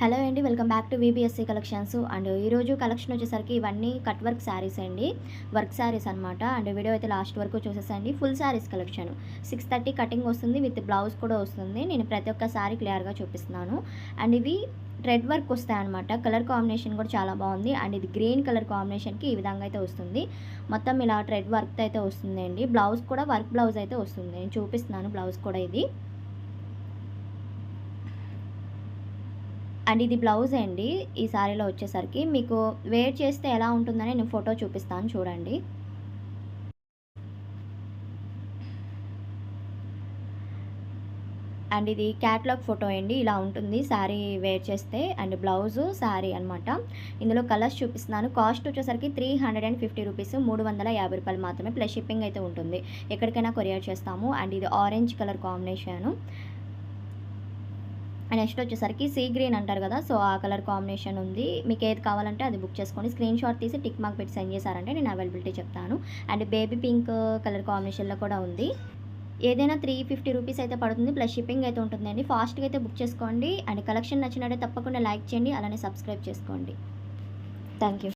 Hello అండి, welcome back to VBSC collections. And ఈరోజు collection వచ్చేసరికి ఇవన్నీ కట్ వర్క్ శారీస్ అండి, వర్క్ శారీస్ అనమాట. అండ్ వీడియో అయితే లాస్ట్ వరకు చూసేసండి. ఫుల్ శారీస్ కలెక్షన్ 630 కటింగ్ వస్తుంది, విత్ బ్లౌజ్ కూడా వస్తుంది. నేను ప్రతి ఒక్క శారీ క్లియర్గా చూపిస్తున్నాను. అండ్ ఇవి థ్రెడ్ వర్క్ వస్తాయి అనమాట. కలర్ కాంబినేషన్ కూడా చాలా బాగుంది. అండ్ ఇది గ్రీన్ కలర్ కాంబినేషన్కి ఈ విధంగా అయితే వస్తుంది. మొత్తం ఇలా థ్రెడ్ వర్క్ అయితే వస్తుంది అండి. బ్లౌజ్ కూడా వర్క్ బ్లౌజ్ అయితే వస్తుంది. నేను చూపిస్తున్నాను బ్లౌజ్ కూడా ఇది. అండ్ ఇది బ్లౌజ్ అండి. ఈ సారీలో వచ్చేసరికి మీకు వేర్ చేస్తే ఎలా ఉంటుందని నేను ఫోటో చూపిస్తాను చూడండి. అండ్ ఇది క్యాట్లాగ్ ఫోటో అండి, ఇలా ఉంటుంది శారీ వేర్ చేస్తే. అండ్ బ్లౌజు శారీ అనమాట. ఇందులో కలర్స్ చూపిస్తున్నాను. కాస్ట్ వచ్చేసరికి 350 రూపీస్, 350 రూపాయలు మాత్రమే, ప్లస్ షిప్పింగ్ అయితే ఉంటుంది. ఎక్కడికైనా కొరియర్ చేస్తాము. అండ్ ఇది ఆరెంజ్ కలర్ కాంబినేషను. నెక్స్ట్ వచ్చేసరికి సీ గ్రీన్ అంటారు కదా, సో ఆ కలర్ కాంబినేషన్ ఉంది. మీకు ఏది కావాలంటే అది బుక్ చేసుకొని స్క్రీన్ షాట్ తీసి టిక్ మార్క్ పెట్టి సెండ్ చేశారంటే నేను అవైలబిలిటీ చెప్తాను. అండ్ బేబీ పింక్ కలర్ కాంబినేషన్లో కూడా ఉంది. ఏదైనా 350 రూపీస్ అయితే పడుతుంది, ప్లస్ షిప్పింగ్ అయితే ఉంటుందండి. ఫాస్ట్గా అయితే బుక్ చేసుకోండి. అండ్ కలెక్షన్ నచ్చినట్టే తప్పకుండా లైక్ చేయండి, అలానే సబ్స్క్రైబ్ చేసుకోండి. Thank you.